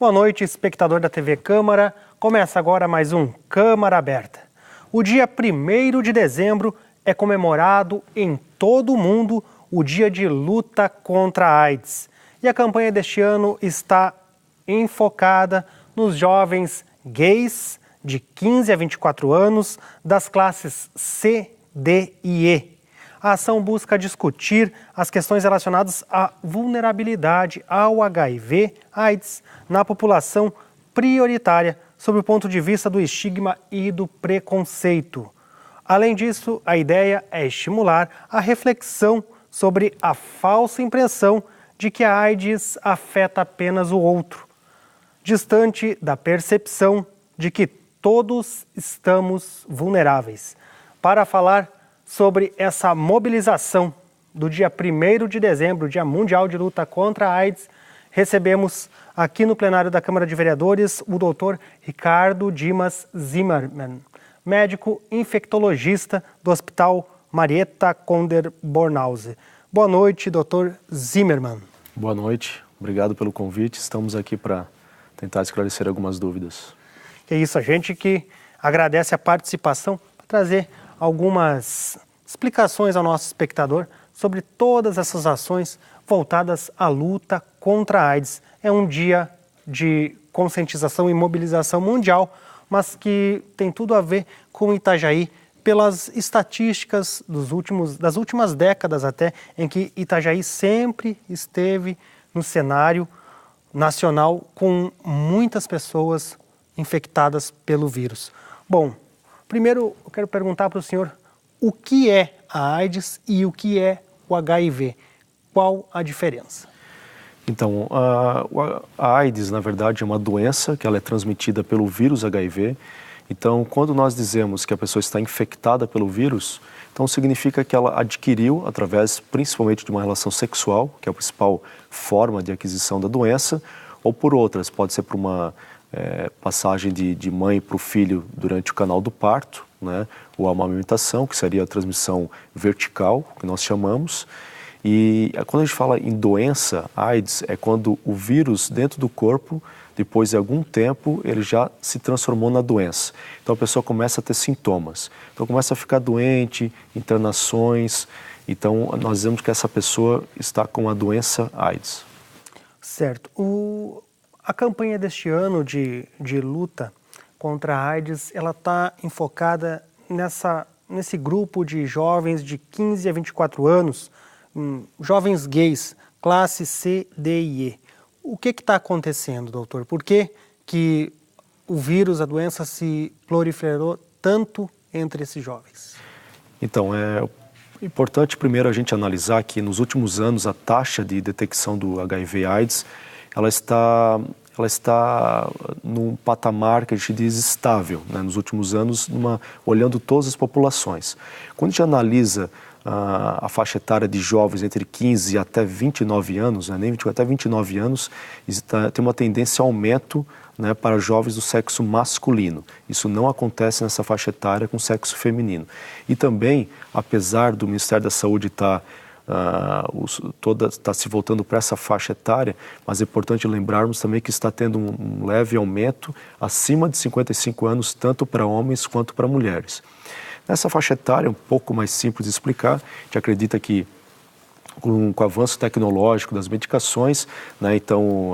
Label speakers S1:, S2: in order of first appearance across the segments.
S1: Boa noite, espectador da TV Câmara. Começa agora mais um Câmara Aberta. O dia 1º de dezembro é comemorado em todo o mundo o Dia de Luta contra a AIDS. E a campanha deste ano está enfocada nos jovens gays de 15 a 24 anos das classes C, D e E. A ação busca discutir as questões relacionadas à vulnerabilidade ao HIV/AIDS na população prioritária, sob o ponto de vista do estigma e do preconceito. Além disso, a ideia é estimular a reflexão sobre a falsa impressão de que a AIDS afeta apenas o outro, distante da percepção de que todos estamos vulneráveis. Para falar sobre essa mobilização do dia 1º de dezembro, Dia Mundial de Luta contra a AIDS, recebemos aqui no plenário da Câmara de Vereadores o Dr. Ricardo Dimas Zimmermann, médico infectologista do Hospital Marieta Conder Bornhause. Boa noite, Dr. Zimmermann.
S2: Boa noite, obrigado pelo convite. Estamos aqui para tentar esclarecer algumas dúvidas.
S1: É isso, a gente que agradece a participação para trazer algumas explicações ao nosso espectador sobre todas essas ações voltadas à luta contra a AIDS. É um dia de conscientização e mobilização mundial, mas que tem tudo a ver com Itajaí, pelas estatísticas das últimas décadas até, em que Itajaí sempre esteve no cenário nacional com muitas pessoas infectadas pelo vírus. Bom, primeiro eu quero perguntar para o senhor o que é a AIDS e o que é o HIV. Qual a diferença?
S2: Então, a AIDS, na verdade, é uma doença que ela é transmitida pelo vírus HIV. Então, quando nós dizemos que a pessoa está infectada pelo vírus, então significa que ela adquiriu, através principalmente de uma relação sexual, que é a principal forma de aquisição da doença, ou por outras, pode ser por uma passagem de mãe para o filho durante o canal do parto, né, ou a amamentação, que seria a transmissão vertical, que nós chamamos. E quando a gente fala em doença, AIDS, é quando o vírus dentro do corpo, depois de algum tempo, ele já se transformou na doença. Então a pessoa começa a ter sintomas. Então começa a ficar doente, internações. Então nós dizemos que essa pessoa está com a doença AIDS.
S1: Certo. A campanha deste ano de luta contra a AIDS, ela está enfocada nesse grupo de jovens de 15 a 24 anos, jovens gays, classe C, D e E. O que está acontecendo, doutor? Por que o vírus, a doença, se proliferou tanto entre esses jovens?
S2: Então, é importante primeiro a gente analisar que nos últimos anos a taxa de detecção do HIV/AIDS ela está num patamar que a gente diz estável, né? Nos últimos anos, olhando todas as populações. Quando a gente analisa a faixa etária de jovens entre 15 até 29 anos, né? Até 29 anos, tem uma tendência a aumento, né, para jovens do sexo masculino. Isso não acontece nessa faixa etária com o sexo feminino. E também, apesar do Ministério da Saúde estar se voltando para essa faixa etária, mas é importante lembrarmos também que está tendo um leve aumento acima de 55 anos, tanto para homens quanto para mulheres. Nessa faixa etária, um pouco mais simples de explicar, a gente acredita que com o avanço tecnológico das medicações, né, então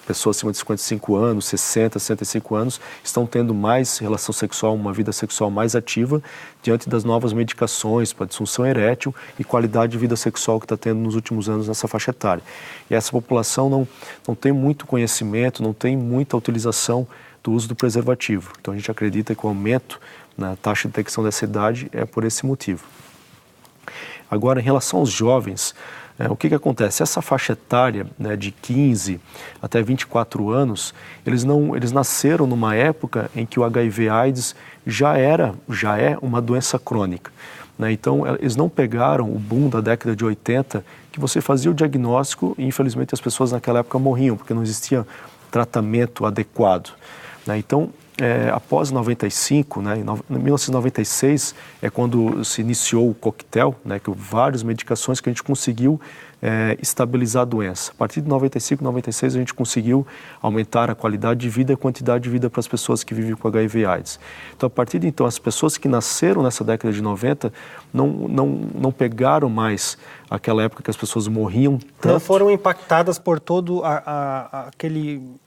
S2: pessoas acima de 55 anos, 60, 65 anos, estão tendo mais relação sexual, uma vida sexual mais ativa, diante das novas medicações para disfunção erétil e qualidade de vida sexual que está tendo nos últimos anos nessa faixa etária. E essa população não tem muito conhecimento, não tem muita utilização do uso do preservativo. Então a gente acredita que o aumento na taxa de detecção dessa idade é por esse motivo. Agora, em relação aos jovens, o que acontece? Essa faixa etária, né, de 15 até 24 anos, eles nasceram numa época em que o HIV/AIDS já é uma doença crônica, né? Então, eles não pegaram o boom da década de 80, que você fazia o diagnóstico e, infelizmente, as pessoas naquela época morriam, porque não existia tratamento adequado, né? Então, após 95, né, em 1996, é quando se iniciou o coquetel, né, que várias medicações que a gente conseguiu estabilizar a doença. A partir de 95, 96, a gente conseguiu aumentar a qualidade de vida e a quantidade de vida para as pessoas que vivem com HIV e AIDS. Então, a partir de então, as pessoas que nasceram nessa década de 90 não pegaram mais aquela época que as pessoas morriam tanto.
S1: Não foram impactadas por todo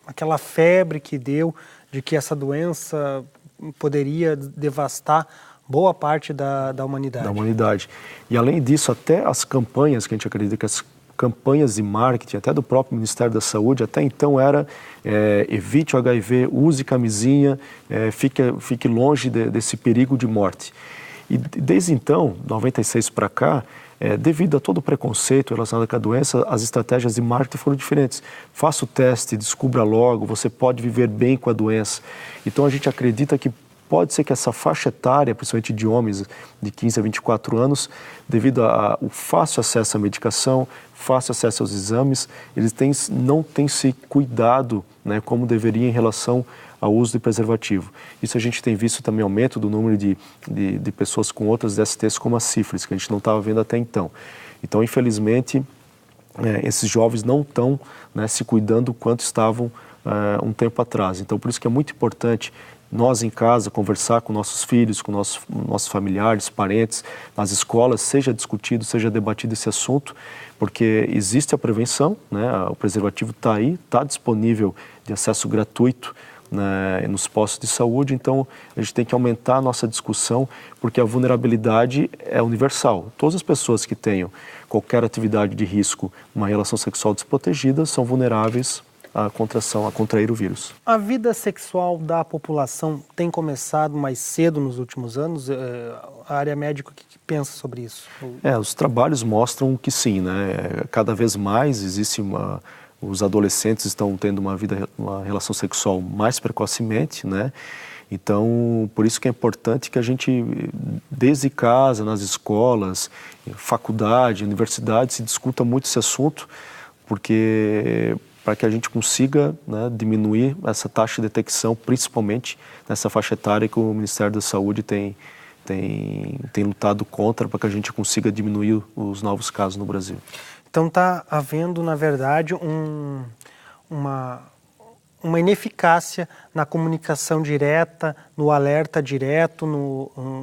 S1: aquela febre que deu, de que essa doença poderia devastar boa parte da humanidade.
S2: Da humanidade. E além disso, até as campanhas, que a gente acredita que as campanhas de marketing, até do próprio Ministério da Saúde, até então era evite o HIV, use camisinha, fique longe desse perigo de morte. E desde então, 96 para cá, devido a todo o preconceito relacionado com a doença, as estratégias de marketing foram diferentes. Faça o teste, descubra logo, você pode viver bem com a doença. Então a gente acredita que pode ser que essa faixa etária, principalmente de homens de 15 a 24 anos, devido ao fácil acesso à medicação, fácil acesso aos exames, eles não têm se cuidado, né, como deveria em relação ao uso de preservativo. Isso a gente tem visto também aumento do número de pessoas com outras DSTs como a sífilis, que a gente não estava vendo até então. Então, infelizmente, esses jovens não estão, né, se cuidando quanto estavam um tempo atrás. Então, por isso que é muito importante nós em casa conversar com nossos filhos, com nossos familiares, parentes, nas escolas, seja discutido, seja debatido esse assunto, porque existe a prevenção, né? O preservativo está aí, está disponível de acesso gratuito, né, nos postos de saúde, então a gente tem que aumentar a nossa discussão, porque a vulnerabilidade é universal. Todas as pessoas que tenham qualquer atividade de risco, uma relação sexual desprotegida, são vulneráveis à contrair o vírus.
S1: A vida sexual da população tem começado mais cedo nos últimos anos? A área médica, o que pensa sobre isso?
S2: Os trabalhos mostram que sim, né? Cada vez mais existe os adolescentes estão tendo uma relação sexual mais precocemente, né? Então, por isso que é importante que a gente, desde casa, nas escolas, faculdade, universidade, se discuta muito esse assunto, porque para que a gente consiga, né, diminuir essa taxa de detecção, principalmente nessa faixa etária que o Ministério da Saúde tem lutado contra, para que a gente consiga diminuir os novos casos no Brasil.
S1: Então está havendo, na verdade, uma ineficácia na comunicação direta, no alerta direto,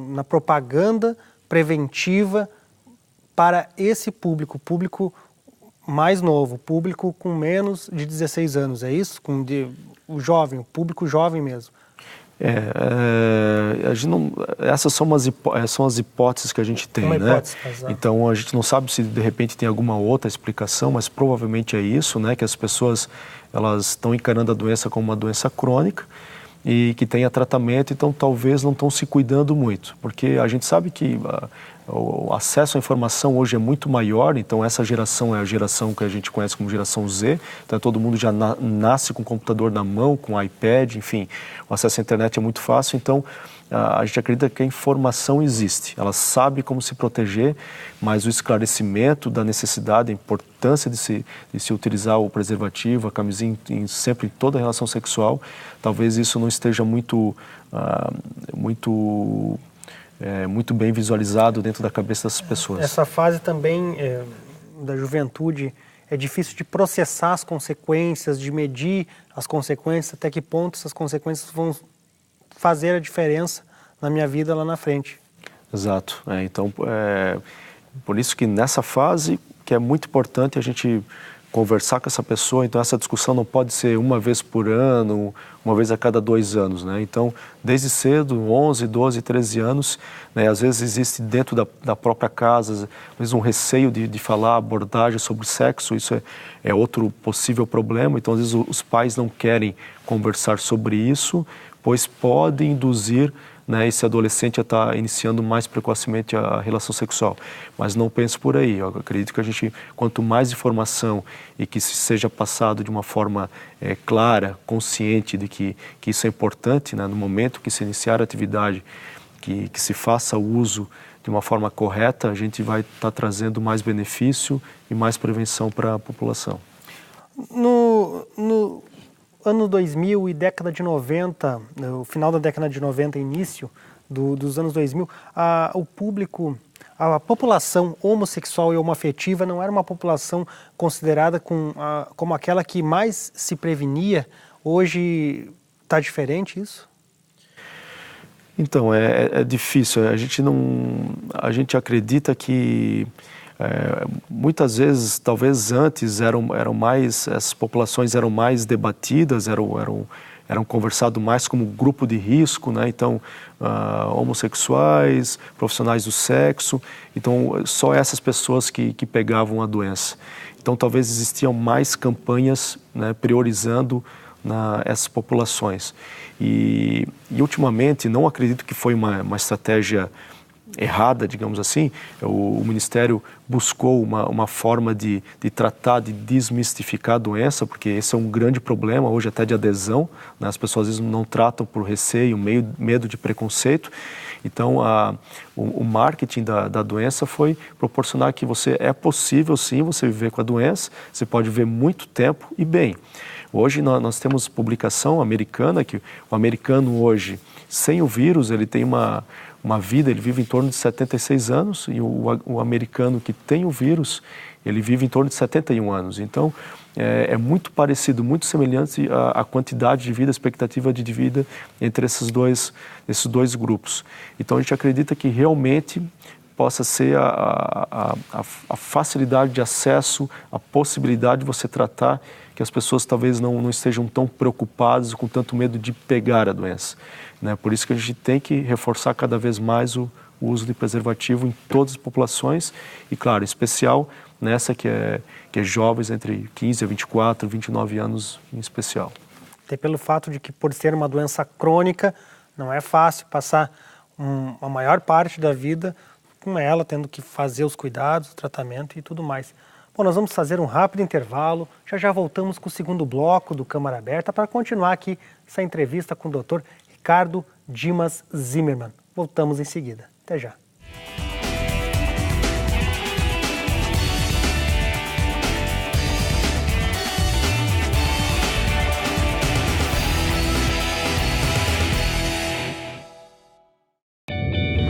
S1: na propaganda preventiva para esse público mais novo, público com menos de 16 anos, é isso? O público jovem mesmo.
S2: A gente não, essas são as hipóteses que a gente tem, né? Então a gente não sabe se de repente tem alguma outra explicação, mas provavelmente é isso, né? Que as pessoas elas estão encarando a doença como uma doença crônica e que tenha tratamento, então talvez não estão se cuidando muito, porque a gente sabe que o acesso à informação hoje é muito maior, então essa geração é a geração que a gente conhece como geração Z, então todo mundo já nasce com o computador na mão, com o iPad, enfim, o acesso à internet é muito fácil, então a gente acredita que a informação existe, ela sabe como se proteger, mas o esclarecimento da necessidade, a importância de se utilizar o preservativo, a camisinha sempre em toda a relação sexual, talvez isso não esteja muito bem visualizado dentro da cabeça das pessoas.
S1: Essa fase também da juventude é difícil de processar as consequências, de medir as consequências, até que ponto essas consequências vão fazer a diferença na minha vida lá na frente.
S2: Exato. Então, por isso que nessa fase que é muito importante a gente conversar com essa pessoa, então essa discussão não pode ser uma vez por ano, uma vez a cada 2 anos, né? Então, desde cedo, 11, 12, 13 anos, né, às vezes existe dentro da própria casa, às vezes um receio de falar abordagem sobre sexo, isso é outro possível problema, então às vezes os pais não querem conversar sobre isso, pois pode induzir, né, esse adolescente a estar iniciando mais precocemente a relação sexual. Mas não penso por aí. Eu acredito que a gente, quanto mais informação e que seja passado de uma forma clara, consciente de que isso é importante, né, no momento que se iniciar a atividade, que se faça o uso de uma forma correta, a gente vai estar trazendo mais benefício e mais prevenção para a população.
S1: ano 2000 e década de 90, o final da década de 90, início dos anos 2000, o público, a população homossexual e homoafetiva não era uma população considerada como aquela que mais se prevenia. Hoje está diferente isso?
S2: Então, é difícil. A gente acredita que muitas vezes, talvez antes, essas populações eram mais debatidas, eram conversados mais como grupo de risco, né? Então, homossexuais, profissionais do sexo, então só essas pessoas que pegavam a doença. Então, talvez existiam mais campanhas, né, priorizando essas populações. E ultimamente, não acredito que foi uma estratégia errada, digamos assim. O Ministério buscou uma forma de tratar, de desmistificar a doença, porque esse é um grande problema hoje até de adesão, né? As pessoas às vezes não tratam por receio, medo de preconceito. Então, o marketing da doença foi proporcionar que é possível sim você viver com a doença, você pode viver muito tempo e bem. Hoje nós temos publicação americana que o americano hoje, sem o vírus, ele tem uma vida, ele vive em torno de 76 anos e o americano que tem o vírus, ele vive em torno de 71 anos. Então, é muito parecido, muito semelhante a quantidade de vida, a expectativa de vida entre esses dois grupos. Então, a gente acredita que realmente possa ser a facilidade de acesso, a possibilidade de você tratar, que as pessoas talvez não estejam tão preocupadas, com tanto medo de pegar a doença, né? Por isso que a gente tem que reforçar cada vez mais o uso de preservativo em todas as populações e, claro, em especial nessa que é jovens entre 15 a 24, 29 anos em especial.
S1: Até pelo fato de que, por ser uma doença crônica, não é fácil passar a maior parte da vida com ela, tendo que fazer os cuidados, o tratamento e tudo mais. Bom, nós vamos fazer um rápido intervalo, já voltamos com o segundo bloco do Câmara Aberta para continuar aqui essa entrevista com o Dr. Ricardo Dimas Zimmermann. Voltamos em seguida. Até já.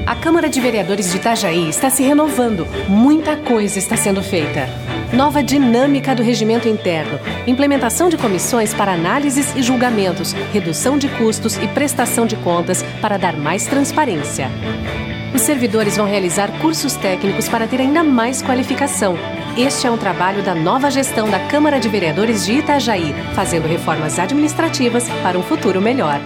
S3: A Câmara de Vereadores de Itajaí está se renovando. Muita coisa está sendo feita. Nova dinâmica do regimento interno, implementação de comissões para análises e julgamentos, redução de custos e prestação de contas para dar mais transparência. Os servidores vão realizar cursos técnicos para ter ainda mais qualificação. Este é um trabalho da nova gestão da Câmara de Vereadores de Itajaí, fazendo reformas administrativas para um futuro melhor.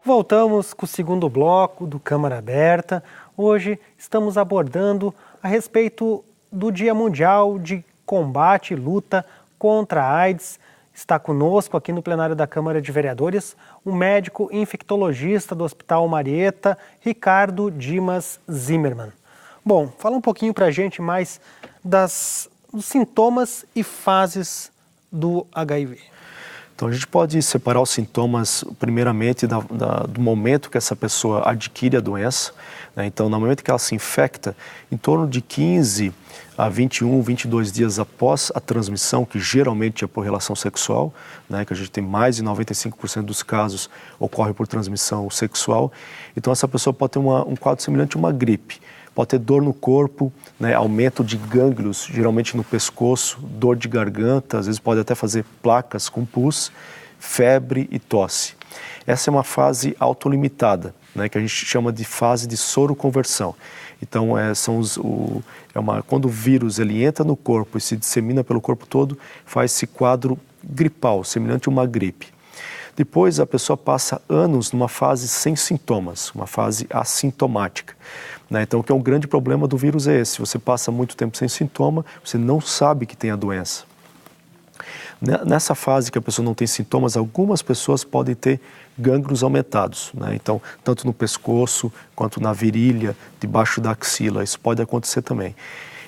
S1: Voltamos com o segundo bloco do Câmara Aberta. Hoje estamos abordando a respeito do Dia Mundial de Combate e Luta contra a AIDS. Está conosco aqui no plenário da Câmara de Vereadores o médico infectologista do Hospital Marieta, Ricardo Dimas Zimmermann. Bom, fala um pouquinho para a gente mais dos sintomas e fases do HIV.
S2: Então, a gente pode separar os sintomas, primeiramente, do momento que essa pessoa adquire a doença, né? Então, no momento que ela se infecta, em torno de 15 a 21, 22 dias após a transmissão, que geralmente é por relação sexual, né? Que a gente tem mais de 95% dos casos ocorre por transmissão sexual. Então, essa pessoa pode ter um quadro semelhante a uma gripe. Pode ter dor no corpo, né, aumento de gânglios, geralmente no pescoço, dor de garganta, às vezes pode até fazer placas com pus, febre e tosse. Essa é uma fase autolimitada, né, que a gente chama de fase de soroconversão. Então, quando o vírus ele entra no corpo e se dissemina pelo corpo todo, faz esse quadro gripal, semelhante a uma gripe. Depois, a pessoa passa anos numa fase sem sintomas, uma fase assintomática. Né? Então, o que é um grande problema do vírus é esse. Você passa muito tempo sem sintoma, você não sabe que tem a doença. Nessa fase que a pessoa não tem sintomas, algumas pessoas podem ter gânglios aumentados, né? Então, tanto no pescoço quanto na virilha, debaixo da axila, isso pode acontecer também.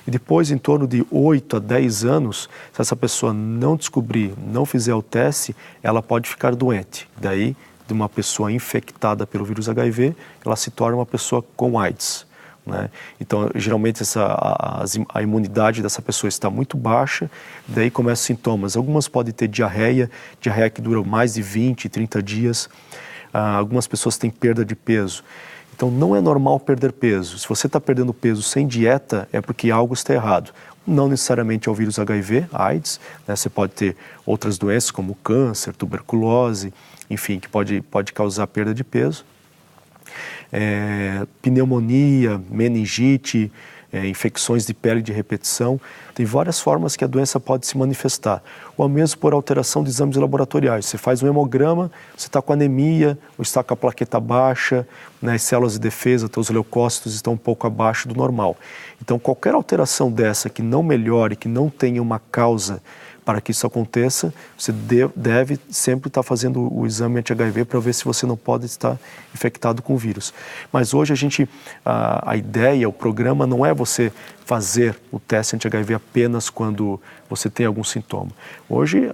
S2: E depois, em torno de 8 a 10 anos, se essa pessoa não descobrir, não fizer o teste, ela pode ficar doente. Daí, de uma pessoa infectada pelo vírus HIV, ela se torna uma pessoa com AIDS. Né? Então, geralmente, a imunidade dessa pessoa está muito baixa, daí começam sintomas. Algumas podem ter diarreia que dura mais de 20, 30 dias. Algumas pessoas têm perda de peso. Então, não é normal perder peso. Se você está perdendo peso sem dieta, é porque algo está errado. Não necessariamente é o vírus HIV, AIDS, né? Você pode ter outras doenças como câncer, tuberculose, enfim, que pode causar perda de peso. Pneumonia, meningite, infecções de pele de repetição. Tem várias formas que a doença pode se manifestar. Ou mesmo por alteração de exames laboratoriais. Você faz um hemograma, você está com anemia, ou está com a plaqueta baixa, né, as células de defesa, os leucócitos estão um pouco abaixo do normal. Então, qualquer alteração dessa que não melhore, que não tenha uma causa para que isso aconteça, você deve sempre estar fazendo o exame anti-HIV para ver se você não pode estar infectado com o vírus. Mas hoje a ideia, o programa não é você fazer o teste anti-HIV apenas quando você tem algum sintoma. Hoje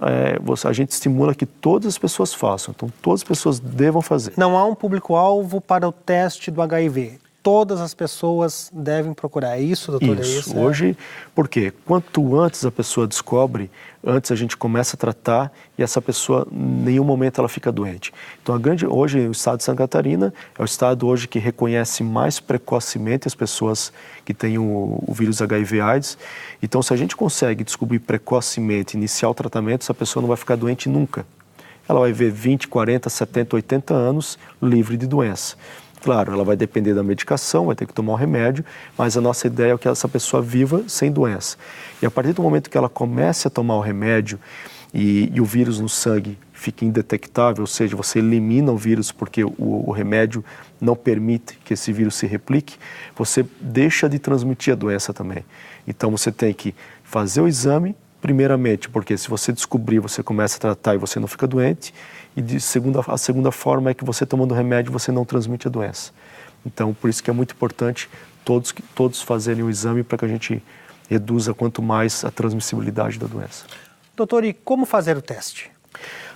S2: a gente estimula que todas as pessoas façam, então todas as pessoas devam fazer.
S1: Não há um público-alvo para o teste do HIV. Todas as pessoas devem procurar. É isso, doutor?
S2: Isso. Hoje, por quê? Quanto antes a pessoa descobre, antes a gente começa a tratar e essa pessoa, em nenhum momento ela fica doente. Então, hoje, o estado de Santa Catarina é o estado hoje que reconhece mais precocemente as pessoas que têm o vírus HIV/AIDS. Então, se a gente consegue descobrir precocemente, iniciar o tratamento, essa pessoa não vai ficar doente nunca. Ela vai ver 20, 40, 70, 80 anos livre de doença. Claro, ela vai depender da medicação, vai ter que tomar o remédio, mas a nossa ideia é que essa pessoa viva sem doença. E a partir do momento que ela comece a tomar o remédio e o vírus no sangue fica indetectável, ou seja, você elimina o vírus porque o remédio não permite que esse vírus se replique, você deixa de transmitir a doença também. Então você tem que fazer o exame, primeiramente, porque se você descobrir, você começa a tratar e você não fica doente. E a segunda forma é que você tomando remédio, você não transmite a doença. Então, por isso que é muito importante todos fazerem o exame para que a gente reduza quanto mais a transmissibilidade da doença.
S1: Doutor, e como fazer o teste?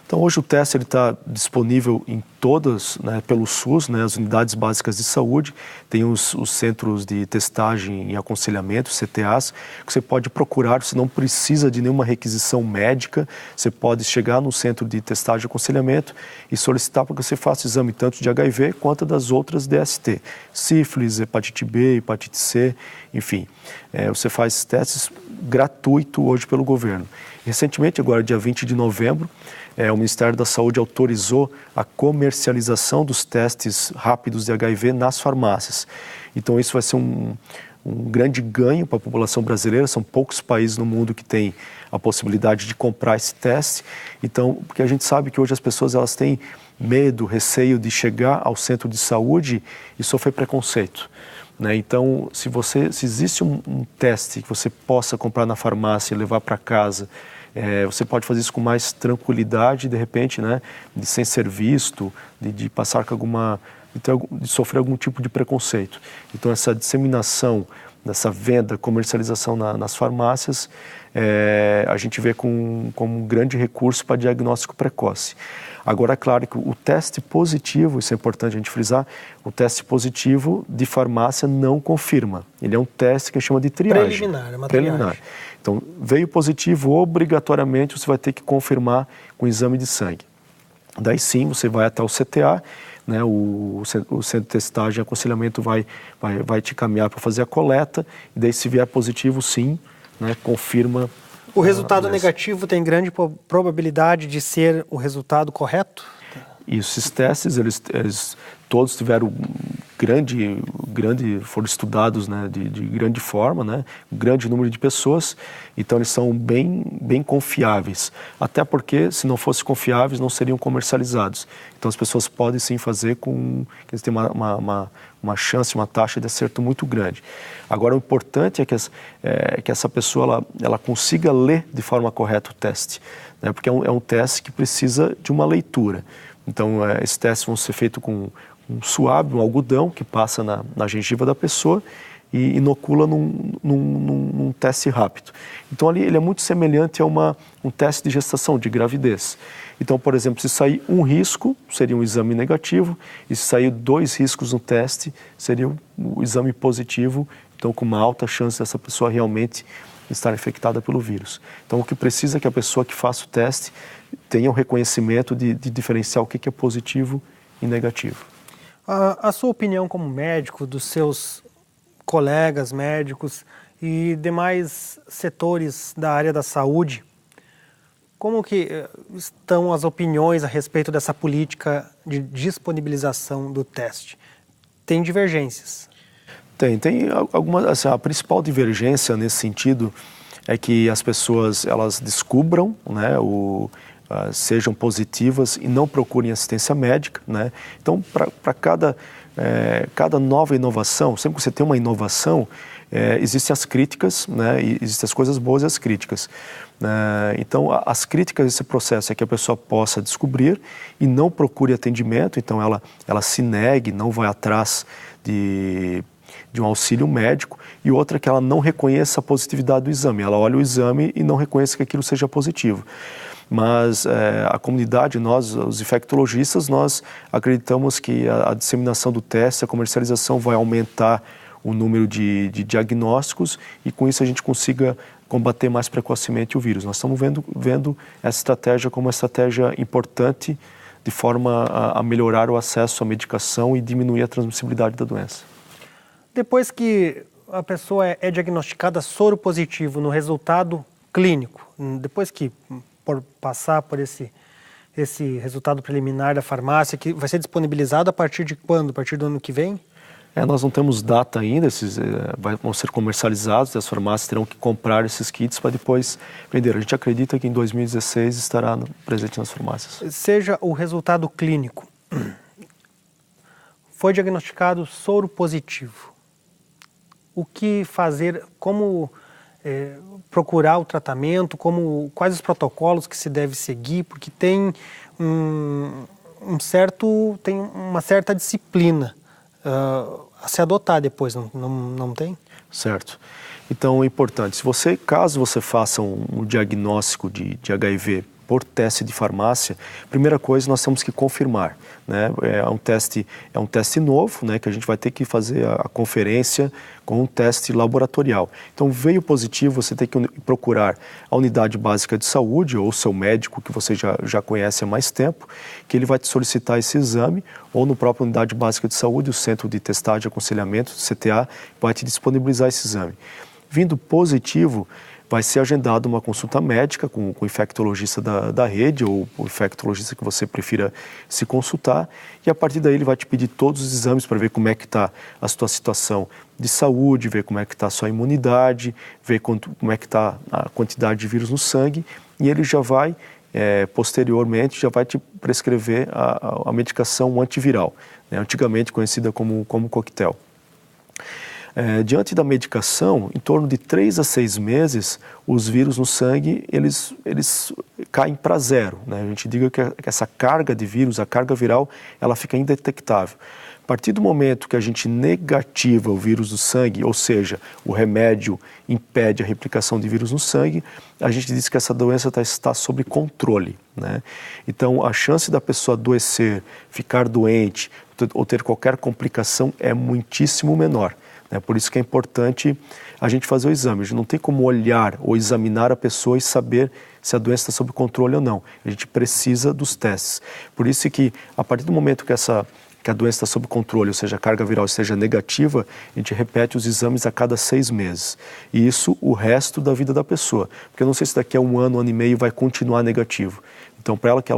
S2: Então, hoje o teste está disponível em todas, né, pelo SUS, né, as unidades básicas de saúde, tem os centros de testagem e aconselhamento, CTAs, que você pode procurar, você não precisa de nenhuma requisição médica, você pode chegar no centro de testagem e aconselhamento e solicitar para que você faça exame tanto de HIV quanto das outras DST, sífilis, hepatite B, hepatite C, enfim. Você faz testes gratuito hoje pelo governo. Recentemente, agora dia 20 de novembro, o Ministério da Saúde autorizou a comercialização dos testes rápidos de HIV nas farmácias. Então isso vai ser um grande ganho para a população brasileira, são poucos países no mundo que têm a possibilidade de comprar esse teste. Então, porque a gente sabe que hoje as pessoas elas têm medo, receio de chegar ao centro de saúde e sofrer preconceito. Né? Então, se existe um teste que você possa comprar na farmácia e levar para casa, você pode fazer isso com mais tranquilidade, de repente, né? Sem ser visto, de passar com de sofrer algum tipo de preconceito. Então, essa disseminação, dessa venda, comercialização nas farmácias, a gente vê como um grande recurso para diagnóstico precoce. Agora, é claro que o teste positivo, isso é importante a gente frisar, o teste positivo de farmácia não confirma. Ele é um teste que chama de triagem.
S1: Preliminar, é uma
S2: preliminar. Então, veio positivo, obrigatoriamente você vai ter que confirmar com exame de sangue. Daí sim, você vai até o CTA, né, o Centro de Testagem e Aconselhamento vai te caminhar para fazer a coleta, e daí se vier positivo, sim, né, confirma.
S1: O resultado negativo tem grande probabilidade de ser o resultado correto?
S2: E esses testes, eles todos tiveram foram estudados, né, de grande forma, né, um grande número de pessoas, então eles são bem confiáveis. Até porque, se não fossem confiáveis, não seriam comercializados. Então as pessoas podem sim fazer eles têm uma chance, uma taxa de acerto muito grande. Agora, o importante é que essa pessoa ela consiga ler de forma correta o teste, né, porque é um teste que precisa de uma leitura. Então, esses testes vão ser feitos com um suave, um algodão que passa na gengiva da pessoa e inocula num teste rápido. Então, ali ele é muito semelhante a um teste de gestação, de gravidez. Então, por exemplo, se sair um risco, seria um exame negativo, e se sair 2 riscos no teste, seria o exame positivo, então com uma alta chance dessa pessoa realmente estar infectada pelo vírus. Então, o que precisa é que a pessoa que faça o teste tenha o reconhecimento de diferenciar o que é positivo e negativo.
S1: A sua opinião como médico, dos seus colegas médicos e demais setores da área da saúde, como que estão as opiniões a respeito dessa política de disponibilização do teste? Tem divergências?
S2: Tem algumas, assim, a principal divergência nesse sentido é que as pessoas elas descubram, né, sejam positivas e não procurem assistência médica, né? Então, para cada nova inovação, sempre que você tem uma inovação, existem as críticas, né? E existem as coisas boas e as críticas. Então, as críticas desse processo é que a pessoa possa descobrir e não procure atendimento, então ela se negue, não vai atrás de um auxílio médico, e outra que ela não reconheça a positividade do exame, ela olha o exame e não reconhece que aquilo seja positivo. Mas a comunidade, nós, os infectologistas, nós acreditamos que a disseminação do teste, a comercialização vai aumentar o número de diagnósticos e com isso a gente consiga combater mais precocemente o vírus. Nós estamos vendo essa estratégia como uma estratégia importante de forma a melhorar o acesso à medicação e diminuir a transmissibilidade da doença.
S1: Depois que a pessoa é diagnosticada soro positivo no resultado clínico, depois que passar por esse resultado preliminar da farmácia, que vai ser disponibilizado a partir de quando? A partir do ano que vem?
S2: Nós não temos data ainda, vão ser comercializados, as farmácias terão que comprar esses kits para depois vender. A gente acredita que em 2016 estará presente nas farmácias.
S1: Seja o resultado clínico, foi diagnosticado soro positivo. O que fazer, como procurar o tratamento, quais os protocolos que se deve seguir, porque tem uma certa disciplina a se adotar depois, não tem?
S2: Certo. Então é importante, caso você faça um diagnóstico de HIV por teste de farmácia, primeira coisa nós temos que confirmar, né? É um teste novo, né, que a gente vai ter que fazer a conferência com um teste laboratorial. Então veio positivo, você tem que procurar a unidade básica de saúde ou o seu médico que você já conhece há mais tempo, que ele vai te solicitar esse exame, ou no próprio unidade básica de saúde, o Centro de Testagem e Aconselhamento, CTA, vai te disponibilizar esse exame. Vindo positivo, vai ser agendada uma consulta médica com o infectologista da rede ou o infectologista que você prefira se consultar, e a partir daí ele vai te pedir todos os exames para ver como é que está a sua situação de saúde, ver como é que está a sua imunidade, ver como é que está a quantidade de vírus no sangue, e ele já vai, posteriormente, já vai te prescrever a medicação antiviral, né, antigamente conhecida como coquetel. Diante da medicação, em torno de 3 a 6 meses, os vírus no sangue, eles caem para zero, né? A gente diga que essa carga de vírus, a carga viral, ela fica indetectável. A partir do momento que a gente negativa o vírus do sangue, ou seja, o remédio impede a replicação de vírus no sangue, a gente diz que essa doença está sob controle, né? Então, a chance da pessoa adoecer, ficar doente ou ter qualquer complicação é muitíssimo menor. Por isso que é importante a gente fazer o exame. A gente não tem como olhar ou examinar a pessoa e saber se a doença está sob controle ou não. A gente precisa dos testes. Por isso que, a partir do momento que a doença está sob controle, ou seja, a carga viral esteja negativa, a gente repete os exames a cada 6 meses. E isso o resto da vida da pessoa. Porque eu não sei se daqui a um ano e meio vai continuar negativo. Então, para ela que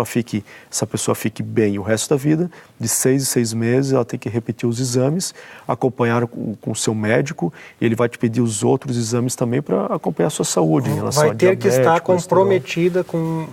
S2: essa pessoa fique bem o resto da vida, de 6 em 6 meses, ela tem que repetir os exames, acompanhar com o seu médico, e ele vai te pedir os outros exames também para acompanhar a sua saúde em relação a diabetes.
S1: Vai ter que estar comprometida com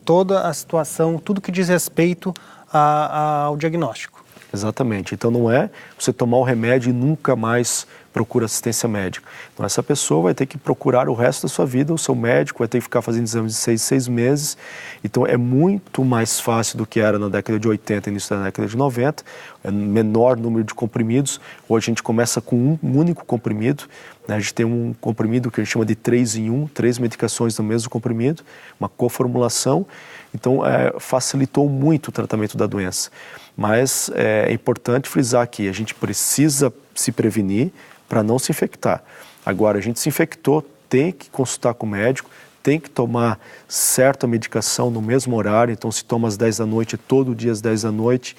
S1: toda a situação, tudo que diz respeito ao diagnóstico.
S2: Exatamente. Então não é você tomar o remédio e nunca mais procura assistência médica. Então essa pessoa vai ter que procurar o resto da sua vida, o seu médico vai ter que ficar fazendo exames de 6 meses. Então é muito mais fácil do que era na década de 80 e início da década de 90, é menor número de comprimidos. Hoje a gente começa com um único comprimido, né? A gente tem um comprimido que a gente chama de 3 em 1, 3 medicações no mesmo comprimido, uma coformulação. Então facilitou muito o tratamento da doença. Mas é importante frisar que a gente precisa se prevenir para não se infectar. Agora, a gente se infectou, tem que consultar com o médico, tem que tomar certa medicação no mesmo horário, então se toma às 10 da noite, todo dia às 10 da noite,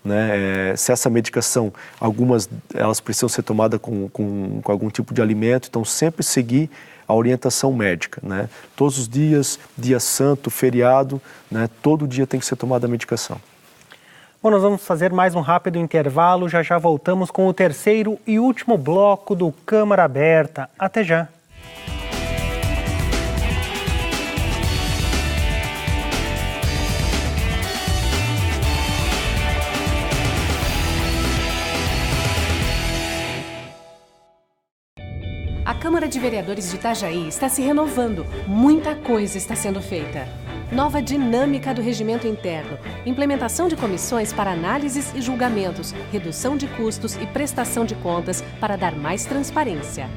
S2: né? Se essa medicação, algumas elas precisam ser tomadas com algum tipo de alimento, então sempre seguir a orientação médica, né? Todos os dias, dia santo, feriado, né? Todo dia tem que ser tomada a medicação.
S1: Bom, nós vamos fazer mais um rápido intervalo, já voltamos com o terceiro e último bloco do Câmara Aberta. Até já!
S3: A Câmara de Vereadores de Itajaí está se renovando. Muita coisa está sendo feita. Nova dinâmica do regimento interno, implementação de comissões para análises e julgamentos, redução de custos e prestação de contas para dar mais transparência.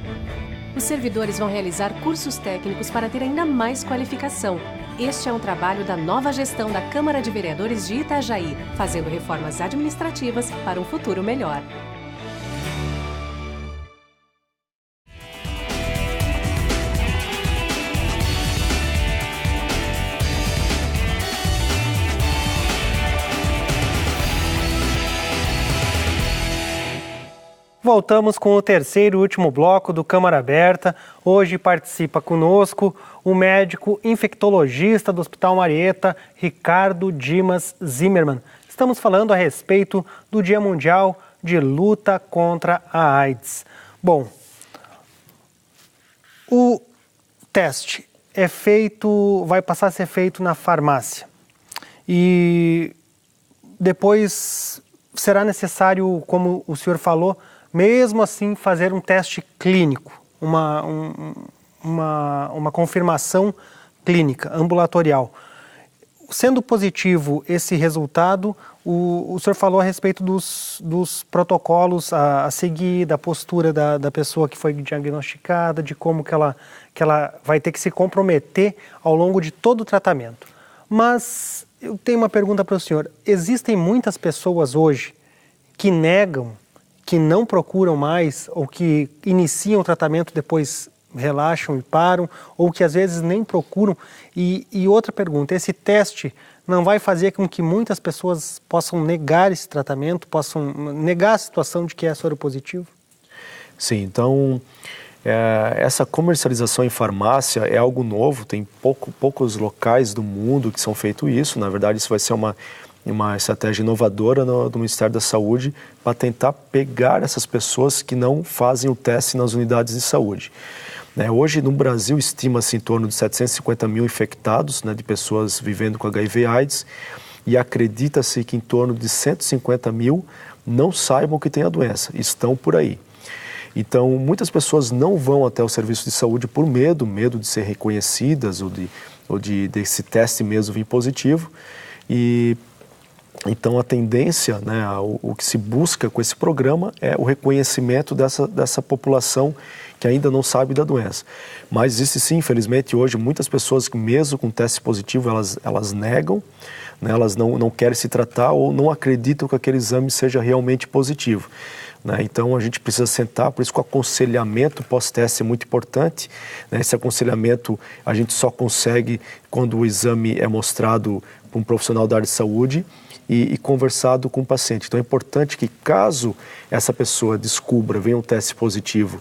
S3: Os servidores vão realizar cursos técnicos para ter ainda mais qualificação. Este é um trabalho da nova gestão da Câmara de Vereadores de Itajaí, fazendo reformas administrativas para um futuro melhor.
S1: Voltamos com o terceiro e último bloco do Câmara Aberta. Hoje participa conosco o médico infectologista do Hospital Marieta, Ricardo Dimas Zimmermann. Estamos falando a respeito do Dia Mundial de Luta contra a AIDS. Bom, o teste é feito, vai passar a ser feito na farmácia. E depois será necessário, como o senhor falou, mesmo assim fazer um teste clínico, uma confirmação clínica, ambulatorial. Sendo positivo esse resultado, o senhor falou a respeito dos protocolos a seguir, da postura da pessoa que foi diagnosticada, de como que ela vai ter que se comprometer ao longo de todo o tratamento. Mas eu tenho uma pergunta para o senhor. Existem muitas pessoas hoje que negam, que não procuram mais, ou que iniciam o tratamento, depois relaxam e param, ou que às vezes nem procuram. E outra pergunta, esse teste não vai fazer com que muitas pessoas possam negar esse tratamento, possam negar a situação de que é soropositivo?
S2: Sim, então essa comercialização em farmácia é algo novo, tem poucos locais do mundo que são feito isso. Na verdade, isso vai ser uma estratégia inovadora do Ministério da Saúde para tentar pegar essas pessoas que não fazem o teste nas unidades de saúde. Hoje, no Brasil, estima-se em torno de 750 mil infectados, de pessoas vivendo com HIV/AIDS, e acredita-se que em torno de 150 mil não saibam que têm a doença, estão por aí. Então, muitas pessoas não vão até o serviço de saúde por medo de ser reconhecidas ou desse teste mesmo vir positivo. E então a tendência, o que se busca com esse programa é o reconhecimento dessa população que ainda não sabe da doença. Mas existe sim, infelizmente, hoje muitas pessoas que mesmo com teste positivo elas negam, elas não querem se tratar ou não acreditam que aquele exame seja realmente positivo. Então a gente precisa sentar, por isso que o aconselhamento pós-teste é muito importante. Esse aconselhamento a gente só consegue quando o exame é mostrado para um profissional da área de saúde e conversado com o paciente. Então é importante que, caso essa pessoa descubra, venha um teste positivo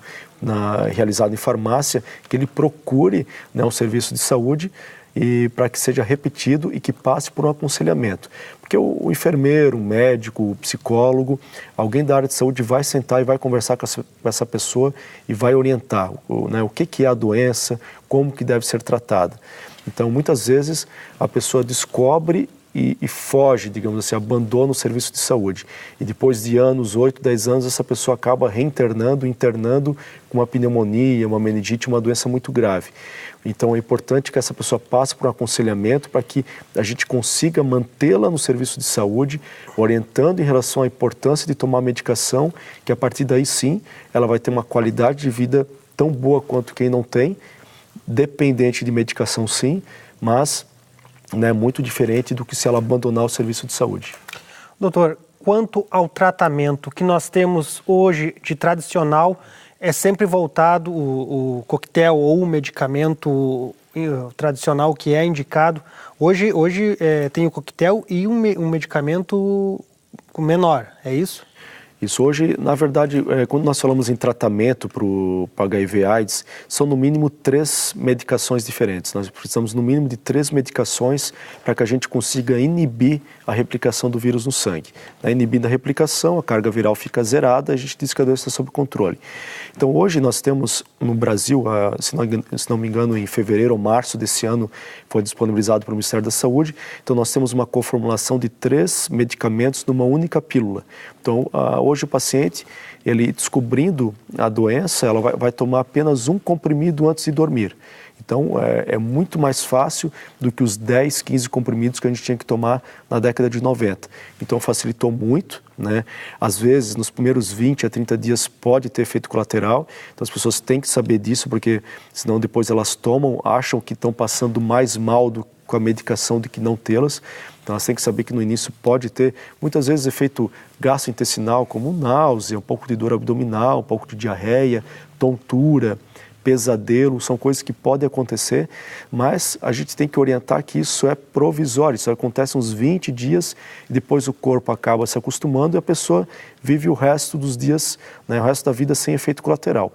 S2: realizado em farmácia, que ele procure um serviço de saúde e para que seja repetido e que passe por um aconselhamento. Porque o enfermeiro, o médico, o psicólogo, alguém da área de saúde vai sentar e vai conversar com essa pessoa e vai orientar o que é a doença, como que deve ser tratada. Então, muitas vezes, a pessoa descobre e foge, digamos assim, abandona o serviço de saúde. E depois de anos, 8, 10 anos, essa pessoa acaba internando com uma pneumonia, uma meningite, uma doença muito grave. Então é importante que essa pessoa passe por um aconselhamento para que a gente consiga mantê-la no serviço de saúde, orientando em relação à importância de tomar medicação, que a partir daí sim, ela vai ter uma qualidade de vida tão boa quanto quem não tem, dependente de medicação sim, mas muito diferente do que se ela abandonar o serviço de saúde.
S1: Doutor, quanto ao tratamento que nós temos hoje de tradicional, é sempre voltado o coquetel ou o medicamento tradicional que é indicado. Hoje tem o coquetel e um medicamento menor, é isso?
S2: Isso hoje, na verdade, quando nós falamos em tratamento para o HIV/AIDS, são no mínimo 3 medicações diferentes. Nós precisamos no mínimo de 3 medicações para que a gente consiga inibir a replicação do vírus no sangue. Inibindo a replicação, a carga viral fica zerada, a gente diz que a doença está sob controle. Então hoje nós temos no Brasil, se não me engano, em fevereiro ou março desse ano, foi disponibilizado pelo Ministério da Saúde, então nós temos uma coformulação de 3 medicamentos numa única pílula. Então hoje o paciente, ele descobrindo a doença, ela vai tomar apenas um comprimido antes de dormir. Então é muito mais fácil do que os 10, 15 comprimidos que a gente tinha que tomar na década de 90. Então facilitou muito, né? Às vezes nos primeiros 20 a 30 dias pode ter efeito colateral, então as pessoas têm que saber disso, porque senão depois elas tomam, acham que estão passando mais mal com a medicação do que não tê-las. Então elas têm que saber que no início pode ter, muitas vezes, efeito gastrointestinal, como náusea, um pouco de dor abdominal, um pouco de diarreia, tontura, pesadelo, são coisas que podem acontecer, mas a gente tem que orientar que isso é provisório, isso acontece uns 20 dias e depois o corpo acaba se acostumando e a pessoa vive o resto dos dias, o resto da vida sem efeito colateral.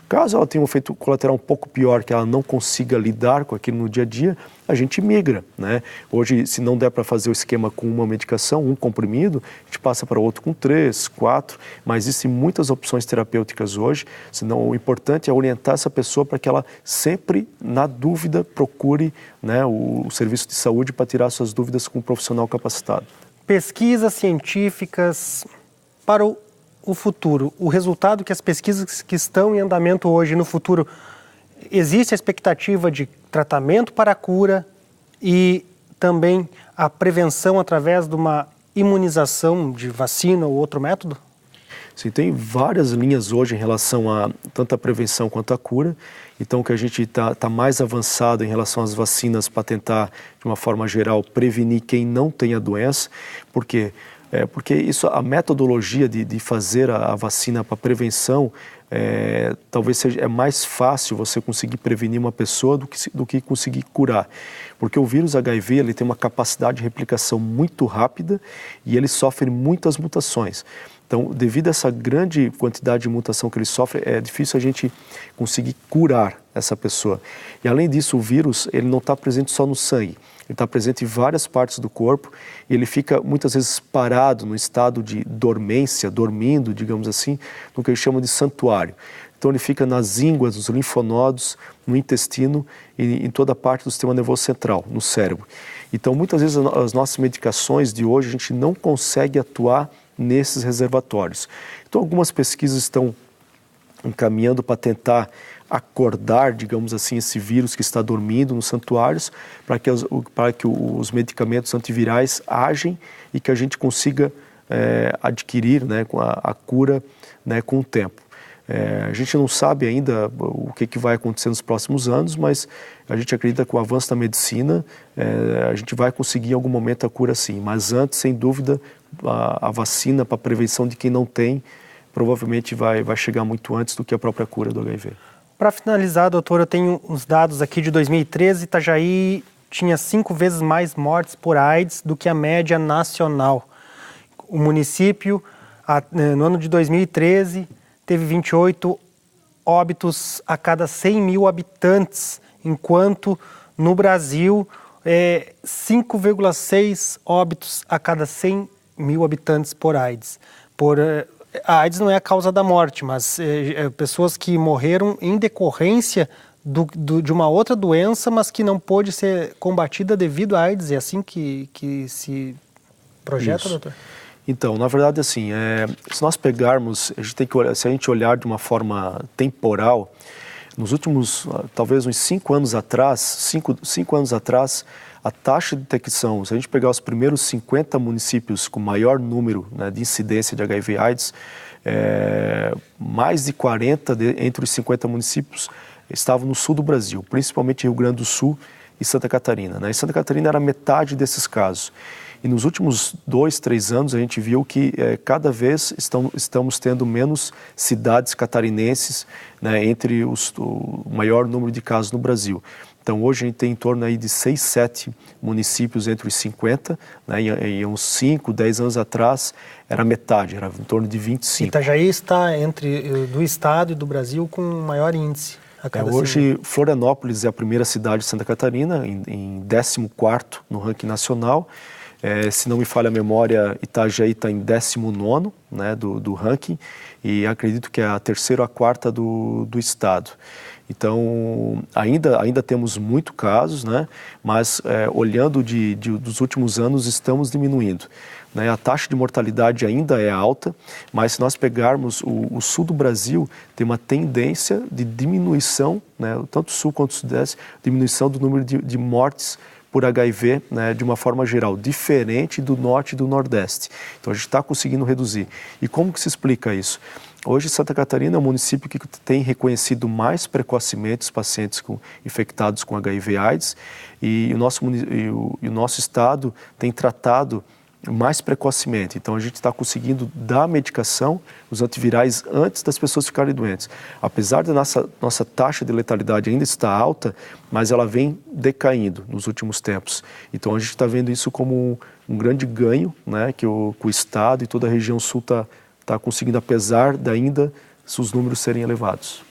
S2: Caso ela tenha um efeito colateral um pouco pior, que ela não consiga lidar com aquilo no dia a dia, a gente migra, né? Hoje, se não der para fazer o esquema com uma medicação, um comprimido, a gente passa para outro com 3, 4, mas existem muitas opções terapêuticas hoje, senão o importante é orientar essa pessoa para que ela sempre, na dúvida, procure o serviço de saúde para tirar suas dúvidas com um profissional capacitado.
S1: Pesquisas científicas para o futuro, o resultado que as pesquisas que estão em andamento hoje no futuro, existe a expectativa de tratamento para a cura e também a prevenção através de uma imunização de vacina ou outro método?
S2: Sim, tem várias linhas hoje em relação a tanto a prevenção quanto a cura. Então, que a gente está mais avançado em relação às vacinas para tentar, de uma forma geral, prevenir quem não tem a doença. Por quê? Porque isso, a metodologia de fazer a vacina para prevenção, talvez seja mais fácil você conseguir prevenir uma pessoa do que conseguir curar. Porque o vírus HIV ele tem uma capacidade de replicação muito rápida e ele sofre muitas mutações. Então, devido a essa grande quantidade de mutação que ele sofre, é difícil a gente conseguir curar essa pessoa. E além disso, o vírus ele não está presente só no sangue. Ele está presente em várias partes do corpo e ele fica muitas vezes parado no estado de dormência, dormindo, digamos assim, no que eles chamam de santuário. Então ele fica nas ínguas, nos linfonodos, no intestino e em toda a parte do sistema nervoso central, no cérebro. Então muitas vezes as nossas medicações de hoje a gente não consegue atuar nesses reservatórios. Então algumas pesquisas estão encaminhando para tentar acordar, digamos assim, esse vírus que está dormindo nos santuários, para que os medicamentos antivirais agem e que a gente consiga adquirir a cura com o tempo. A gente não sabe ainda o que vai acontecer nos próximos anos, mas a gente acredita que com o avanço da medicina, a gente vai conseguir em algum momento a cura sim. Mas antes, sem dúvida, a vacina para prevenção de quem não tem, provavelmente vai chegar muito antes do que a própria cura do HIV.
S1: Para finalizar, doutor, eu tenho os dados aqui de 2013, Itajaí tinha 5 vezes mais mortes por AIDS do que a média nacional. O município, no ano de 2013, teve 28 óbitos a cada 100 mil habitantes, enquanto no Brasil, 5,6 óbitos a cada 100 mil habitantes por AIDS. A AIDS não é a causa da morte, mas pessoas que morreram em decorrência de uma outra doença, mas que não pôde ser combatida devido à AIDS. É assim que se projeta, doutor?
S2: Então, na verdade, assim, se nós pegarmos, a gente tem que olhar, se a gente olhar de uma forma temporal, nos últimos, talvez uns 5 anos atrás, 5 anos atrás, a taxa de detecção, se a gente pegar os primeiros 50 municípios com maior número, né, de incidência de HIV/AIDS, mais de 40 entre os 50 municípios estavam no sul do Brasil, principalmente Rio Grande do Sul e Santa Catarina, né? E Santa Catarina era metade desses casos. E nos últimos 2, 3 anos a gente viu que cada vez estamos tendo menos cidades catarinenses, né, entre o maior número de casos no Brasil. Então hoje a gente tem em torno aí de 6, 7 municípios entre os 50, né, e uns 5, 10 anos atrás era metade, era em torno de 25.
S1: Itajaí está do estado e do Brasil com maior índice.
S2: Hoje Florianópolis é a primeira cidade de Santa Catarina, em 14º no ranking nacional. Se não me falha a memória, Itajaí está em 19º, né, do ranking, e acredito que é a 3ª ou a 4ª do estado. Então, ainda temos muito casos, né, mas olhando dos últimos anos, estamos diminuindo. Né, a taxa de mortalidade ainda é alta, mas se nós pegarmos o sul do Brasil, tem uma tendência de diminuição, né, tanto o sul quanto o sudeste, diminuição do número de mortes por HIV, né, de uma forma geral, diferente do norte e do nordeste. Então a gente está conseguindo reduzir. E como que se explica isso? Hoje Santa Catarina é um município que tem reconhecido mais precocemente os pacientes infectados com HIV/AIDS e o nosso estado tem tratado mais precocemente. Então a gente está conseguindo dar medicação, os antivirais, antes das pessoas ficarem doentes. Apesar da nossa taxa de letalidade ainda estar alta, mas ela vem decaindo nos últimos tempos. Então a gente está vendo isso como um grande ganho, né, que o estado e toda a região sul está conseguindo, apesar de ainda os números serem elevados.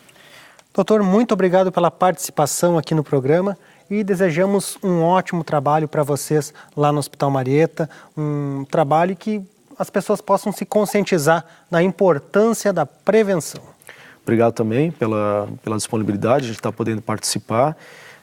S1: Doutor, muito obrigado pela participação aqui no programa. E desejamos um ótimo trabalho para vocês lá no Hospital Marieta, um trabalho que as pessoas possam se conscientizar da importância da prevenção.
S2: Obrigado também pela disponibilidade, a gente está podendo participar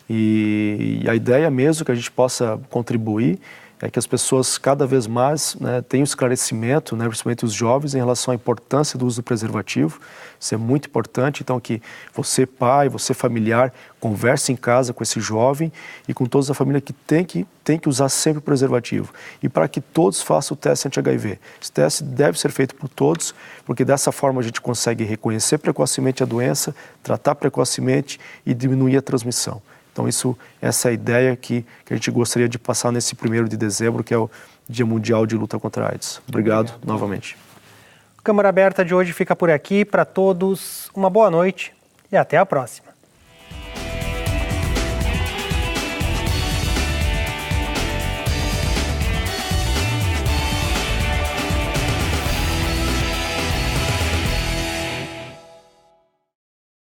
S2: e a ideia mesmo que a gente possa contribuir é que as pessoas cada vez mais, né, tenham esclarecimento, né, principalmente os jovens, em relação à importância do uso do preservativo. Isso é muito importante. Então, que você, pai, você, familiar, converse em casa com esse jovem e com toda a família que tem que usar sempre o preservativo. E para que todos façam o teste anti-HIV. Esse teste deve ser feito por todos, porque dessa forma a gente consegue reconhecer precocemente a doença, tratar precocemente e diminuir a transmissão. Então, essa é a ideia que a gente gostaria de passar nesse 1º de dezembro, que é o Dia Mundial de Luta contra a AIDS. Obrigado novamente.
S1: A Câmara Aberta de hoje fica por aqui. Para todos, uma boa noite e até a próxima.